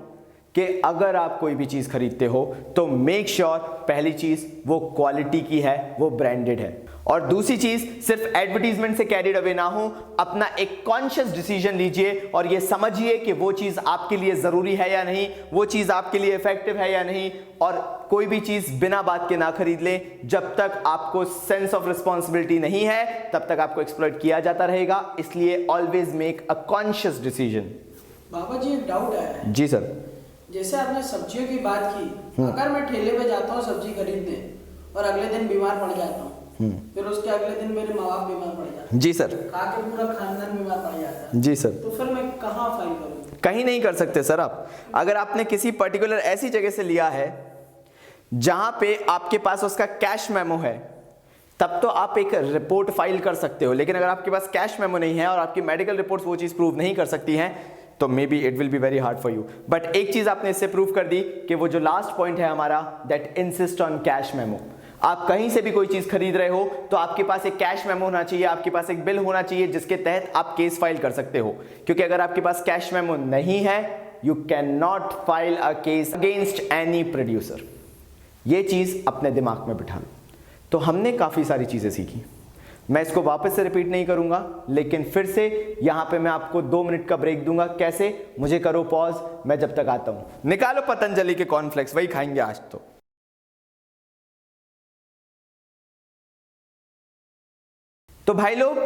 कि अगर आप कोई भी चीज खरीदते हो तो मेक श्योर पहली चीज वो क्वालिटी की है, वो ब्रांडेड है, और दूसरी चीज सिर्फ एडवर्टीजमेंट से कैरिड अवे ना हो, अपना एक कॉन्शियस डिसीजन लीजिए और ये समझिए कि वो चीज आपके लिए जरूरी है या नहीं, वो चीज आपके लिए इफेक्टिव है या नहीं, और कोई भी चीज बिना बात के ना खरीद लें। जब तक आपको सेंस ऑफ रिस्पॉन्सिबिलिटी नहीं है तब तक आपको एक्सप्लॉइट किया जाता रहेगा। इसलिए always make a conscious decision. बाबा जी एक डाउट है। जी सर। जैसे आपने सब्जियों की बात की, अगर मैं ठेले पे जाता हूँ सब्जी खरीदने और अगले दिन बीमार पड़ जाता हूँ, फिर उसके अगले दिन मेरे माँ बाप बीमार पड़ जाते हैं। जी सर। खा के पूरा खानदान बीमार पड़ जाता है। जी सर। तो फिर मैं कहाँ फाइल करूँ? कहीं नहीं कर सकते सर आप। अगर आपने किसी पर्टिकुलर ऐसी जगह से लिया है जहां पे आपके पास उसका कैश मेमो है, तब तो आप एक रिपोर्ट फाइल कर सकते हो। लेकिन अगर आपके पास कैश मेमो नहीं है और आपकी मेडिकल रिपोर्ट्स वो चीज प्रूव नहीं कर सकती हैं, तो may be it will be very hard for you. But एक चीज आपने इससे प्रूव कर दी कि वो जो लास्ट पॉइंट है हमारा, that insist on cash memo. आप कहीं से भी कोई चीज खरीद रहे हो तो आपके पास एक कैश मेमो होना चाहिए, आपके पास एक बिल होना चाहिए जिसके तहत आप केस फाइल कर सकते हो। क्योंकि अगर आपके पास कैश मेमो नहीं है, you can not file a case against any producer. ये चीज अपने दिमाग में बिठा लो। तो हमने काफी सारी चीजें सीखी, मैं इसको वापस से रिपीट नहीं करूंगा, लेकिन फिर से यहां पे मैं आपको 2 मिनट का ब्रेक दूंगा। कैसे? मुझे करो पॉज, मैं जब तक आता हूं। निकालो पतंजलि के कॉर्नफ्लेक्स, वही खाएंगे आज। तो भाई लोग,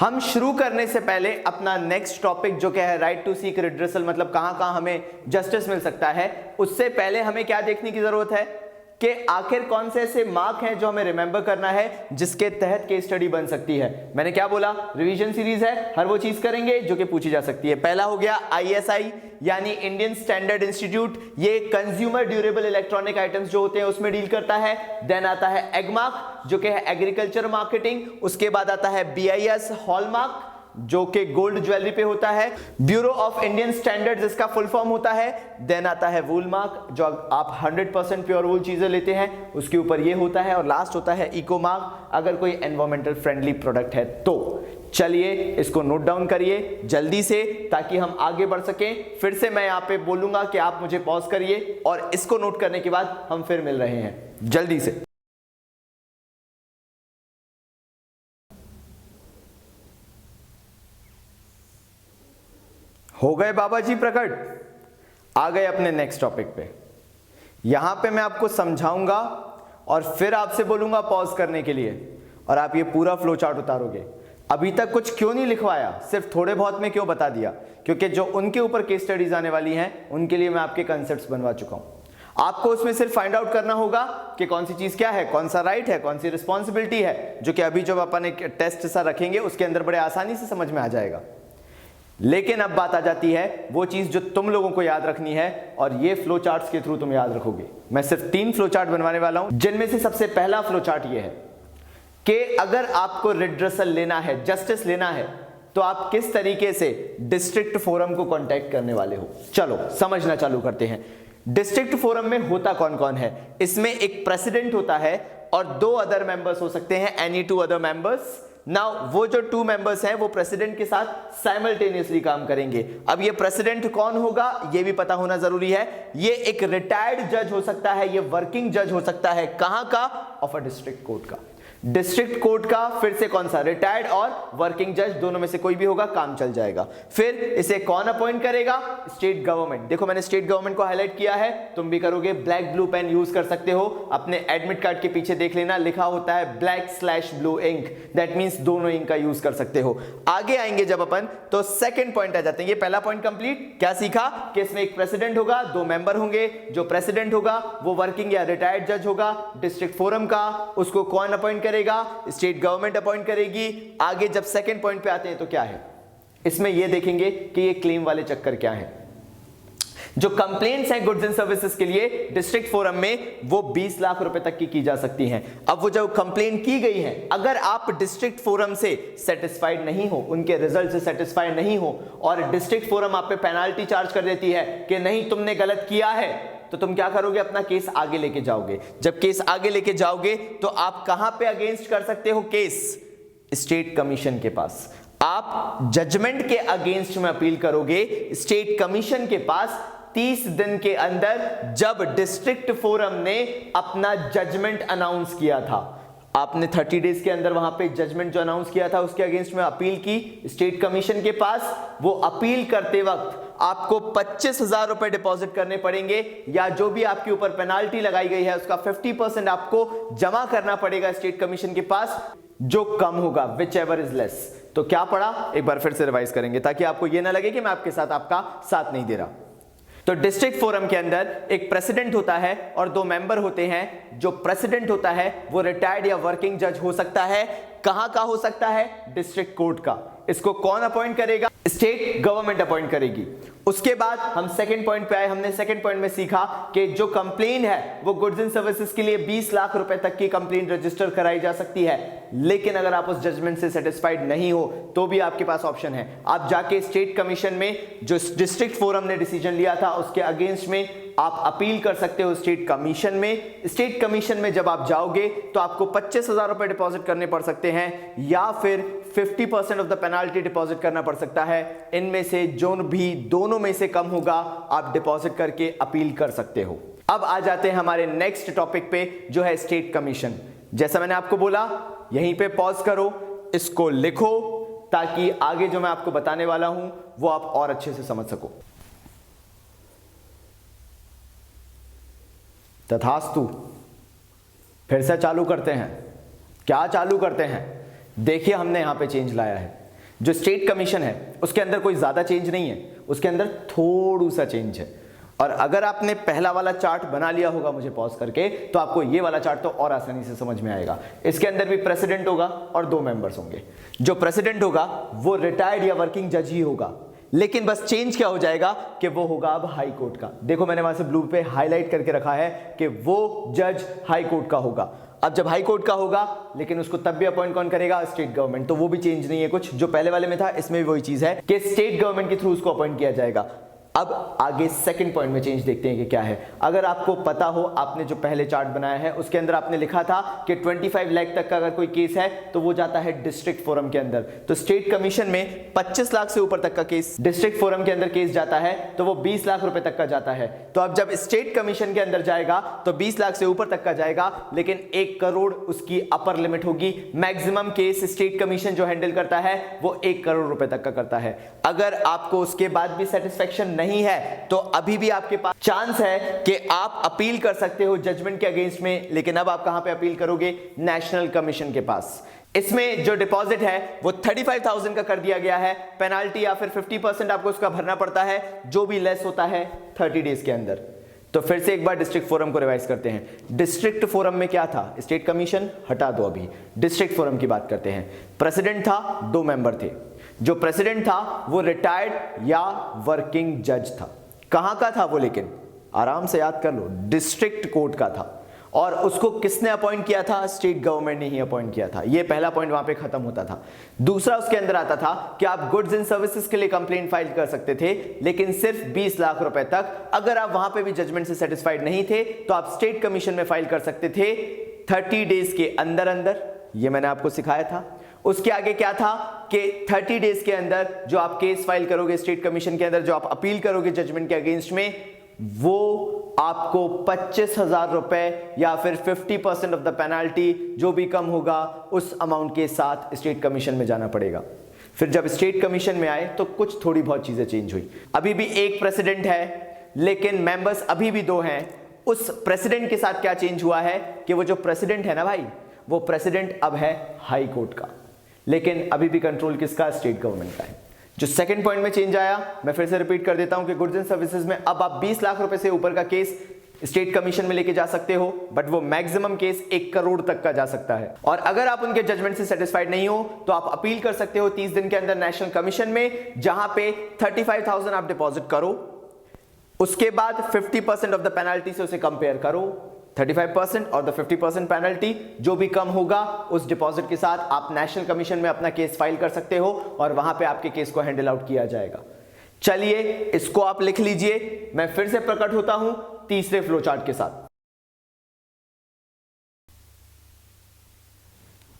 हम शुरू करने से पहले अपना नेक्स्ट टॉपिक जो क्या है, राइट टू सीक रिड्रेसल, मतलब कहां कहां हमें जस्टिस मिल सकता है, उससे पहले हमें क्या देखने की जरूरत है कि आखिर कौन से ऐसे मार्क हैं जो हमें रिमेंबर करना है जिसके तहत केस स्टडी बन सकती है। मैंने क्या बोला? रिवीजन सीरीज है, हर वो चीज करेंगे जो कि पूछी जा सकती है। पहला हो गया ISI यानी इंडियन स्टैंडर्ड इंस्टीट्यूट, ये कंज्यूमर ड्यूरेबल इलेक्ट्रॉनिक आइटम्स जो होते हैं उसमें डील करता है। देन आता है एगमार्क जो कि है एग्रीकल्चर मार्केटिंग, उसके बाद आता है BIS हॉलमार्क जो कि गोल्ड ज्वेलरी पे होता है, ब्यूरो ऑफ इंडियन स्टैंडर्ड्स इसका फुल फॉर्म होता है। देन आता है वूल मार्क जो आप 100% प्योर वूल चीजें लेते हैं उसके ऊपर ये होता है, और लास्ट होता है इको मार्क अगर कोई एनवायरमेंटल फ्रेंडली प्रोडक्ट है तो। चलिए इसको नोट डाउन करिए जल्दी से ताकि हम आगे बढ़ सकें। फिर से मैं यहाँ पे बोलूंगा कि आप मुझे पॉज करिए और इसको नोट करने के बाद हम फिर मिल रहे हैं जल्दी से। हो गए बाबा जी प्रकट? आ गए अपने नेक्स्ट टॉपिक पे। यहां पे मैं आपको समझाऊंगा और फिर आपसे बोलूंगा पॉज करने के लिए, और आप ये पूरा फ्लो चार्ट उतारोगे। अभी तक कुछ क्यों नहीं लिखवाया, सिर्फ थोड़े बहुत में क्यों बता दिया? क्योंकि जो उनके ऊपर केस स्टडीज आने वाली हैं उनके लिए मैं आपके कंसेप्ट्स बनवा चुका हूं। आपको उसमें सिर्फ फाइंड आउट करना होगा कि कौन सी चीज क्या है, कौन सा राइट है, कौन सी रिस्पॉन्सिबिलिटी है, जो कि अभी जब अपन एक टेस्ट सा रखेंगे उसके अंदर बड़े आसानी से समझ में आ जाएगा। लेकिन अब बात आ जाती है वो चीज जो तुम लोगों को याद रखनी है, और ये फ्लो चार्ट्स के थ्रू तुम याद रखोगे। मैं सिर्फ 3 फ्लो चार्ट बनवाने वाला हूं, जिनमें से सबसे पहला फ्लो चार्ट ये है कि अगर आपको रिड्रेसल लेना है, जस्टिस लेना है, तो आप किस तरीके से डिस्ट्रिक्ट फोरम को कांटेक्ट करने वाले हो। चलो समझना चालू करते हैं। डिस्ट्रिक्ट फोरम में होता कौन कौन है? इसमें एक प्रेसिडेंट होता है और 2 अदर मेंबर्स हो सकते हैं, एनी 2 अदर मेंबर्स। नाउ वो जो 2 मेंबर्स हैं वो प्रेसिडेंट के साथ साइमल्टेनियसली काम करेंगे। अब ये प्रेसिडेंट कौन होगा ये भी पता होना जरूरी है। ये एक रिटायर्ड जज हो सकता है, ये वर्किंग जज हो सकता है। कहां का? ऑफ अ डिस्ट्रिक्ट कोर्ट का। डिस्ट्रिक्ट कोर्ट का फिर से कौन सा? रिटायर्ड और वर्किंग जज, दोनों में से कोई भी होगा, काम चल जाएगा। फिर इसे कौन अपॉइंट करेगा? State government. देखो मैंने स्टेट गवर्नमेंट को हाईलाइट किया है, तुम भी करोगे। ब्लैक ब्लू पेन यूज कर सकते हो, अपने एडमिट कार्ड के पीछे देख लेना, लिखा होता है black/blue इंक, दैट मींस दोनों इंक का यूज कर सकते हो। आगे आएंगे जब अपन, तो सेकंड पॉइंट आ जाते हैं। ये पहला पॉइंट कंप्लीट। क्या सीखा? कि इसमें एक प्रेसिडेंट होगा, 2 मेंबर होंगे। जो प्रेसिडेंट होगा वो वर्किंग या रिटायर्ड जज होगा डिस्ट्रिक्ट फोरम का, उसको कौन अपॉइंट करेगा? स्टेट गवर्नमेंट अपॉइंट करेगी। आगे जब सेकंड पॉइंट पे आते हैं तो क्या है इसमें, ये देखेंगे कि ये क्लेम वाले चक्कर क्या है। जो कंप्लेंट्स हैं गुड्स एंड सर्विसेज के लिए डिस्ट्रिक्ट फोरम में, वो 20 लाख रुपए तक की जा सकती हैं। अब वो जो कंप्लेंट की गई है, अगर आप डिस्ट्रिक्ट फोरम से सेटिस्फाइड नहीं हो, उनके रिजल्ट से सेटिस्फाइड नहीं हो, और डिस्ट्रिक्ट फोरम आप पे पेनाल्टी चार्ज कर देती है कि नहीं तुमने गलत किया है, तो तुम क्या करोगे? अपना केस आगे लेके जाओगे। जब केस आगे लेके जाओगे तो आप कहां पे अगेंस्ट कर सकते हो केस? स्टेट कमीशन के पास। आप जजमेंट के अगेंस्ट में अपील करोगे स्टेट कमीशन के पास 30 दिन के अंदर, जब डिस्ट्रिक्ट फोरम ने अपना जजमेंट अनाउंस किया था। आपने 30 डेज के अंदर वहां पे जजमेंट जो अनाउंस किया था उसके अगेंस्ट में अपील की स्टेट कमीशन के पास। वो अपील करते वक्त आपको 25,000 रुपए डिपॉजिट करने पड़ेंगे, या जो भी आपके ऊपर पेनाल्टी लगाई गई है उसका 50% आपको जमा करना पड़ेगा स्टेट कमीशन के पास, जो कम होगा, विच एवर इज लेस। तो क्या पड़ा, एक बार फिर से रिवाइज करेंगे ताकि आपको यह ना लगे कि मैं आपके साथ आपका साथ नहीं दे रहा। तो डिस्ट्रिक्ट फोरम के अंदर एक प्रेसिडेंट होता है और 2 मेंबर होते हैं। जो प्रेसिडेंट होता है वो रिटायर्ड या वर्किंग जज हो सकता है। कहां का हो सकता है? डिस्ट्रिक्ट कोर्ट का। इसको कौन अपॉइंट करेगा? स्टेट गवर्नमेंट अपॉइंट करेगी। उसके बाद हम सेकंड पॉइंट पे आए। हमने सेकंड पॉइंट में सीखा कि जो कंप्लेन है वो गुड्स एंड सर्विसेज के लिए 20 लाख रुपए तक की कंप्लेन रजिस्टर कराई जा सकती है। लेकिन अगर आप उस जजमेंट से सेटिस्फाइड नहीं हो तो भी आपके पास ऑप्शन है, आप जाके स्टेट कमीशन में जो डिस्ट्रिक्ट फोरम ने डिसीजन लिया था उसके अगेंस्ट में आप अपील कर सकते हो स्टेट कमीशन में। स्टेट कमीशन में जब आप जाओगे तो आपको 25,000 रुपए डिपॉजिट करने पड़ सकते हैं, या फिर 50% ऑफ द पेनाल्टी डिपॉजिट करना पड़ सकता है। इनमें से जो भी दोनों में से कम होगा आप डिपॉजिट करके अपील कर सकते हो। अब आ जाते हैं हमारे नेक्स्ट टॉपिक पे, जो है स्टेट कमीशन। जैसा मैंने आपको बोला, यहीं पे पॉज करो, इसको लिखो, ताकि आगे जो मैं आपको बताने वाला हूं वो आप और अच्छे से समझ सको। तथास्तु। फिर से चालू करते हैं। क्या चालू करते हैं? देखिए हमने यहां पे चेंज लाया है। जो स्टेट कमीशन है उसके अंदर कोई ज्यादा चेंज नहीं है, उसके अंदर थोड़ा सा चेंज है। और अगर आपने पहला वाला चार्ट बना लिया होगा मुझे पॉज करके, तो आपको ये वाला चार्ट तो और आसानी से समझ में आएगा। इसके अंदर भी प्रेसिडेंट होगा और 2 मेंबर्स होंगे। जो प्रेसिडेंट होगा वो रिटायर्ड या वर्किंग जज ही होगा, लेकिन बस चेंज क्या हो जाएगा कि वो होगा अब हाई कोर्ट का। देखो मैंने वहां से ब्लू पे हाईलाइट करके रखा है कि वो जज हाई कोर्ट का होगा। अब जब हाई कोर्ट का होगा, लेकिन उसको तब भी अपॉइंट कौन करेगा? State government. तो वो भी चेंज नहीं है कुछ, जो पहले वाले में था इसमें भी वही चीज है कि स्टेट गवर्नमेंट के थ्रू उसको अपॉइंट किया जाएगा। अब आगे सेकंड पॉइंट में चेंज देखते हैं कि क्या है। अगर आपको पता हो, आपने जो पहले चार्ट बनाया है उसके अंदर आपने लिखा था कि 25 लाख तक का अगर कोई केस है तो वो जाता है डिस्ट्रिक्ट फोरम के अंदर। तो स्टेट कमीशन में 25 लाख से ऊपर तक का केस डिस्ट्रिक्ट फोरम के अंदर केस जाता है तो वो 20 लाख रुपए तक का जाता है। तो अब जब स्टेट कमीशन के अंदर जाएगा तो 20 लाख से ऊपर तक का जाएगा, लेकिन 1 करोड़ उसकी अपर लिमिट होगी। मैक्सिमम केस स्टेट कमीशन जो हैंडल करता है वो 1 करोड़ रुपए तक का करता है। अगर आपको उसके बाद भी सेटिस्फेक्शन नहीं है तो अभी भी आपके पास चांस है कि आप अपील कर सकते हो जजमेंट के अगेंस्ट में, लेकिन अब आप कहां पे अपील करोगे? नेशनल कमीशन के पास। इसमें जो डिपॉजिट है वो 35,000 का कर दिया गया है। पेनाल्टी या फिर 50% आपको उसका भरना पड़ता है, जो भी लेस होता है 30 डेज के अंदर। तो फिर से एक बार डिस्ट्रिक्ट फोरम को रिवाइज करते हैं। डिस्ट्रिक्ट फोरम में क्या था? स्टेट कमीशन हटा दो, अभी डिस्ट्रिक्ट फोरम की बात करते हैं। प्रेसिडेंट था, 2 मेंबर थे। जो प्रेसिडेंट था वो रिटायर्ड या वर्किंग जज था। कहां का था वो? लेकिन आराम से याद कर लो, डिस्ट्रिक्ट कोर्ट का था। और उसको किसने अपॉइंट किया था? स्टेट गवर्नमेंट ने ही अपॉइंट किया था। ये पहला पॉइंट वहां पे खत्म होता था। दूसरा उसके अंदर आता था कि आप गुड्स एंड सर्विसेज के लिए कंप्लेंट फाइल कर सकते थे, लेकिन सिर्फ 20 लाख रुपए तक। अगर आप वहां पे भी जजमेंट से सेटिस्फाइड नहीं थे तो आप स्टेट कमीशन में फाइल कर सकते थे 30 डेज के अंदर अंदर। ये मैंने आपको सिखाया था। उसके आगे क्या था कि 30 डेज के अंदर जो आप केस फाइल करोगे स्टेट कमीशन के अंदर, जो आप अपील करोगे जजमेंट के अगेंस्ट में, वो आपको 25,000 रुपए या फिर 50% ऑफ द पेनाल्टी, जो भी कम होगा उस अमाउंट के साथ स्टेट कमीशन में जाना पड़ेगा। फिर जब स्टेट कमीशन में आए तो कुछ थोड़ी बहुत चीजें चेंज हुई। अभी भी एक प्रेसिडेंट है, लेकिन मेंबर्स अभी भी 2 हैं। उस प्रेसिडेंट के साथ क्या चेंज हुआ है कि वो जो प्रेसिडेंट है ना भाई, वो प्रेसिडेंट अब है हाई कोर्ट का, लेकिन अभी भी कंट्रोल किसका? स्टेट गवर्नमेंट का है। जो सेकंड पॉइंट में चेंज आया, मैं फिर से रिपीट कर देता हूं कि गुड्स एंड सर्विसेज में अब आप 20 लाख रुपए से ऊपर का केस स्टेट कमीशन में लेके जा सकते हो, बट वो मैक्सिमम केस 1 करोड़ तक का जा सकता है। और अगर आप उनके जजमेंट से सेटिस्फाइड नहीं हो तो आप अपील कर सकते हो 30 दिन के अंदर नेशनल कमीशन में, जहां पे 35,000 आप डिपॉजिट करो, उसके बाद 50% ऑफ द पेनल्टी से उसे कंपेयर करो। 35% और द 50% पेनल्टी, जो भी कम होगा उस डिपॉजिट के साथ आप नेशनल कमीशन में अपना केस फाइल कर सकते हो और वहां पे आपके केस को हैंडल आउट किया जाएगा। चलिए इसको आप लिख लीजिए। मैं फिर से प्रकट होता हूं तीसरे फ्लो चार्ट के साथ।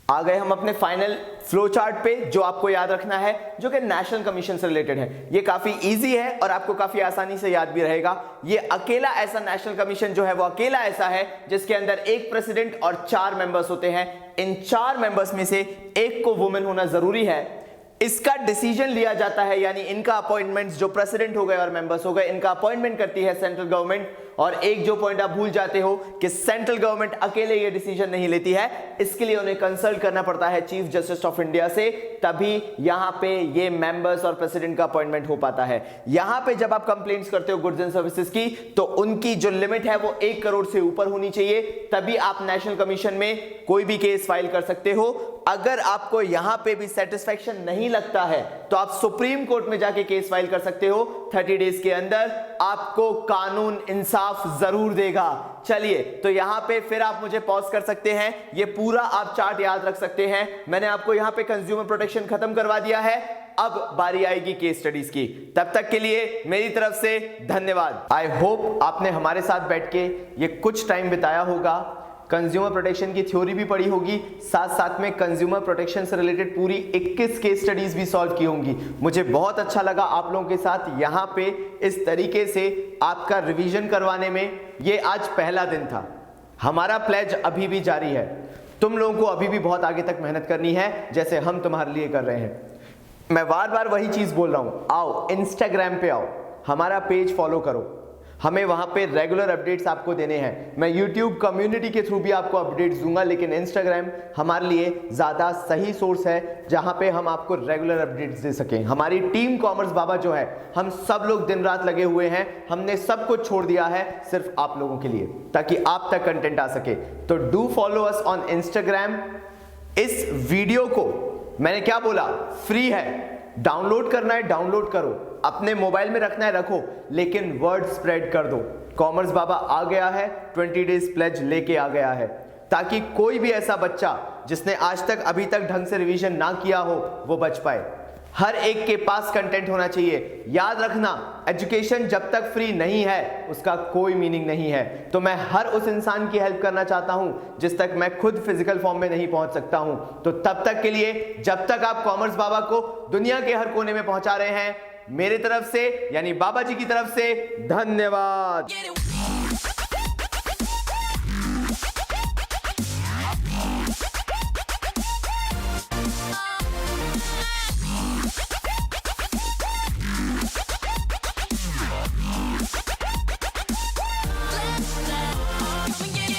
आ गए हम अपने फाइनल फ्लो चार्ट पे, जो आपको याद रखना है, जो कि नेशनल कमीशन से रिलेटेड है। ये काफी इजी है और आपको काफी आसानी से याद भी रहेगा। ये अकेला ऐसा नेशनल कमीशन जो है वो अकेला ऐसा है जिसके अंदर एक प्रेसिडेंट और 4 मेंबर्स होते हैं। इन 4 मेंबर्स में से एक को वुमेन होना जरूरी है। इसका डिसीजन लिया जाता है, यानी इनका अपॉइंटमेंट्स, जो प्रेसिडेंट हो गए और मेंबर्स हो गए, इनका अपॉइंटमेंट करती है सेंट्रल गवर्नमेंट। और एक जो पॉइंट आप भूल जाते हो कि सेंट्रल गवर्नमेंट अकेले ये डिसीजन नहीं लेती है, इसके लिए उन्हें कंसल्ट करना पड़ता है चीफ जस्टिस ऑफ इंडिया से, तभी यहां पे ये मेंबर्स और प्रेसिडेंट का अपॉइंटमेंट हो पाता है। यहां पे जब आप कंप्लेंट्स करते हो गुड्स एंड सर्विसेज की, तो उनकी जो लिमिट है वो 1 करोड़ से ऊपर होनी चाहिए, तभी आप नेशनल कमीशन में कोई भी केस फाइल कर सकते हो। अगर आपको यहां पे भी सेटिस्फेक्शन नहीं लगता है तो आप सुप्रीम कोर्ट में जाके केस फाइल कर सकते हो 30 डेज के अंदर। आपको कानून इंसाफ जरूर देगा। चलिए, तो यहां पे फिर आप मुझे पॉज कर सकते हैं, ये पूरा आप चार्ट याद रख सकते हैं। मैंने आपको यहां पे कंज्यूमर प्रोटेक्शन खत्म करवा दिया है, अब बारी आएगी केस स्टडीज की। तब तक के लिए मेरी तरफ से धन्यवाद। आई होप आपने हमारे साथ बैठ के ये कुछ टाइम बिताया होगा, कंज्यूमर प्रोटेक्शन की थ्योरी भी पढ़ी होगी, साथ साथ में कंज्यूमर प्रोटेक्शन से रिलेटेड पूरी 21 केस स्टडीज भी सॉल्व की होंगी। मुझे बहुत अच्छा लगा आप लोगों के साथ यहाँ पे इस तरीके से आपका रिवीजन करवाने में। ये आज पहला दिन था, हमारा प्लेज अभी भी जारी है। तुम लोगों को अभी भी बहुत आगे तक मेहनत करनी है, जैसे हम तुम्हारे लिए कर रहे हैं। मैं बार बार वही चीज बोल रहा हूं, आओ इंस्टाग्राम पे आओ, हमारा पेज फॉलो करो, हमें वहां पे रेगुलर अपडेट्स आपको देने हैं। मैं यूट्यूब कम्युनिटी के थ्रू भी आपको अपडेट्स दूंगा, लेकिन इंस्टाग्राम हमारे लिए ज्यादा सही सोर्स है जहां पे हम आपको रेगुलर अपडेट्स दे सकें। हमारी टीम कॉमर्स बाबा जो है, हम सब लोग दिन रात लगे हुए हैं, हमने सब कुछ छोड़ दिया है सिर्फ आप लोगों के लिए, ताकि आप तक कंटेंट आ सके। तो do follow us on Instagram. इस वीडियो को मैंने क्या बोला, फ्री है, डाउनलोड करना है डाउनलोड करो, अपने मोबाइल में रखना है रखो, लेकिन वर्ड स्प्रेड कर दो। कॉमर्स बाबा आ गया है, 20 डेज प्लेज लेके आ गया है, ताकि कोई भी ऐसा बच्चा जिसने आज तक अभी तक ढंग से रिवीजन ना किया हो वो बच पाए। हर एक के पास कंटेंट होना चाहिए। याद रखना, एजुकेशन जब तक फ्री नहीं है उसका कोई मीनिंग नहीं है। तो मैं हर उस इंसान की हेल्प करना चाहता हूं जिस तक मैं खुद फिजिकल फॉर्म में नहीं पहुंच सकता हूं। तो तब तक के लिए, जब तक आप कॉमर्स बाबा को दुनिया के हर कोने में पहुंचा रहे हैं, मेरे तरफ से यानी बाबा जी की तरफ से धन्यवाद।